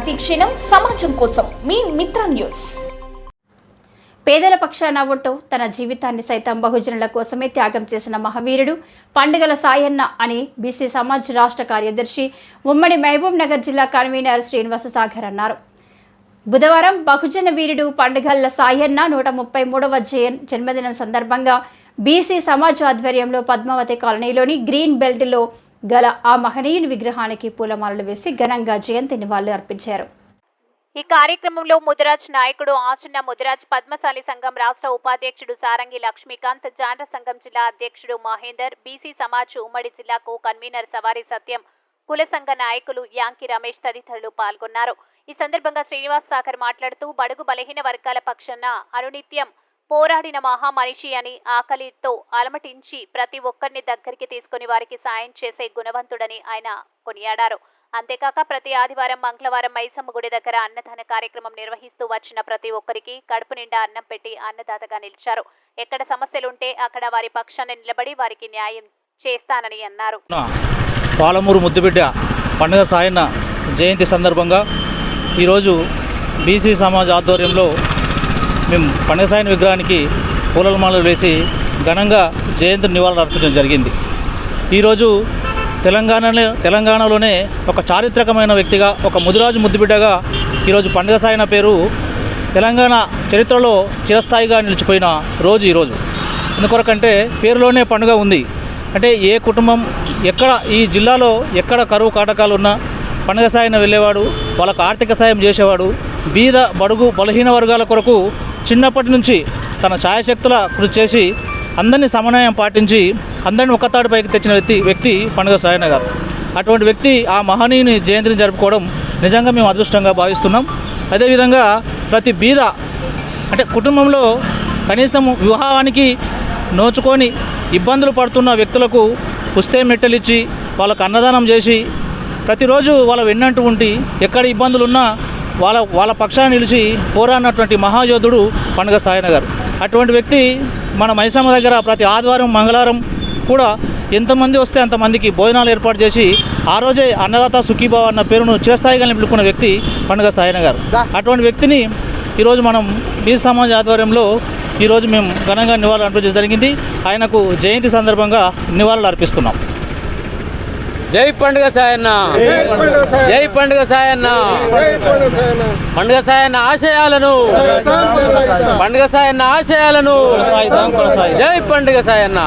ప్రతి క్షణం సమాజం కోసం మీ మిత్ర న్యూస్. పేదల పక్షాన ఉంటూ తన జీవితాన్ని సైతం బహుజనుల కోసమే త్యాగం చేసిన మహావీరుడు పండుగల సాయన్న అని బీసీ సమాజ్ రాష్ట్ర కార్యదర్శి ఉమ్మడి మహబూబ్ నగర్ జిల్లా కన్వీనర్ శ్రీనివాస సాగర్ అన్నారు. బుధవారం బహుజన వీరుడు పండుగల సాయన్న 133వ జన్మదినం సందర్భంగా బీసీ సమాజ్ ఆధ్వర్యంలో పద్మావతి కాలనీలోని గ్రీన్ బెల్ట్లో గల ఆ మహనీయుని విగ్రహానికి పూలమాలలు వేసి ఘనంగా జయంతి నివాళులు అర్పించారు. ఈ కార్యక్రమంలో ముదిరాజ్ నాయకుడు ఆచన్న ముదిరాజ్ పద్మశాలి సంఘం రాష్ట్ర ఉపాధ్యక్షుడు సారంగి లక్ష్మీకాంత్, జాండ్ర సంఘం జిల్లా అధ్యక్షుడు మహేందర్, బీసీ సమాజ్ ఉమ్మడి జిల్లాకు కన్వీనర్ సవారి సత్యం, కుల సంఘ నాయకులు యాంకి రమేష్ తదితరులు పాల్గొన్నారు. ఈ సందర్భంగా శ్రీనివాస్ సాగర్ మాట్లాడుతూ బడుగు బలహీన వర్గాల పక్షాన అనునిత్యం పోరాడిన మహామనిషి అని, ఆకలితో అలమటించి ప్రతి ఒక్కరిని దగ్గరికి తీసుకుని వారికి సాయం చేసే గుణవంతుడని ఆయన కొనియాడారు. అంతేకాక ప్రతి ఆదివారం, మంగళవారం మైసమ్మ గుడి దగ్గర అన్నదాన కార్యక్రమం నిర్వహిస్తూ వచ్చిన ప్రతి ఒక్కరికి కడుపు నిండా అన్నం పెట్టి అన్నదాతగా నిలిచారు. ఎక్కడ సమస్యలుంటే అక్కడ వారి పక్షాన నిలబడి వారికి న్యాయం చేస్తానని అన్నారు. పాలమూరు ముద్దుబిడ్డ పండుగ సాయన్న జయంతి సందర్భంగా ఈరోజు బీసీ సమాజ్ ఆధ్వర్యంలో మేము పండుగ సాయన్న విగ్రహానికి పూలమాలలు వేసి ఘనంగా జయంతి నివాళులు అర్పించడం జరిగింది. ఈరోజు తెలంగాణలోనే ఒక చారిత్రకమైన వ్యక్తిగా, ఒక ముదిరాజు ముద్దుబిడ్డగా ఈరోజు పండుగ సాయన్న పేరు తెలంగాణ చరిత్రలో చిరస్థాయిగా నిలిచిపోయిన రోజు ఈరోజు. ఎందుకొరకంటే పేరులోనే పండుగ ఉంది. అంటే ఏ కుటుంబం ఎక్కడ ఈ జిల్లాలో ఎక్కడ కరువు కాటకాలు ఉన్నా పండుగ సాయన్న వెళ్ళేవాడు, వాళ్ళకు ఆర్థిక సాయం చేసేవాడు. బీద బడుగు బలహీన వర్గాల కొరకు చిన్నప్పటి నుంచి తన ఛాయశక్తుల కృషి చేసి అందరినీ సమన్వయం పాటించి అందరినీ ఒక్కతాడిపైకి తెచ్చిన వ్యక్తి పండుగ సాయన్న గారు. అటువంటి వ్యక్తి ఆ మహనీయుని జయంతిని జరుపుకోవడం నిజంగా మేము అదృష్టంగా భావిస్తున్నాం. అదేవిధంగా ప్రతి బీద అంటే కుటుంబంలో కనీసం వివాహానికి నోచుకొని ఇబ్బందులు పడుతున్న వ్యక్తులకు పుస్తే మెట్టలిచ్చి వాళ్ళకు అన్నదానం చేసి ప్రతిరోజు వాళ్ళ వెన్నంటూ ఉండి ఎక్కడ ఇబ్బందులు ఉన్నా వాళ్ళ పక్షాన్ని నిలిచి పోరాడినటువంటి మహాయోధుడు పండుగ సాయన్న గారు. అటువంటి వ్యక్తి మన మైసమ్మ దగ్గర ప్రతి ఆదివారం, మంగళవారం కూడా ఎంతమంది వస్తే అంతమందికి భోజనాలు ఏర్పాటు చేసి ఆ రోజే అన్నదాత సుఖీభావ అన్న పేరును చిరస్థాయిగా నిలుపుకున్న వ్యక్తి పండుగ సాయన్న గారు. అటువంటి వ్యక్తిని ఈరోజు మనం బీసీ సమాజ్ ఆధ్వర్యంలో ఈరోజు మేము ఘనంగా నివాళులు అర్పించడం జరిగింది. ఆయనకు జయంతి సందర్భంగా నివాళులు అర్పిస్తున్నాం. జై పండుగ సాయన్న, జై పండుగ సాయన్న. పండుగ సాయన్న ఆశయాలను, పండుగ సాయన్న ఆశయాలను జై పండుగ సాయన్న.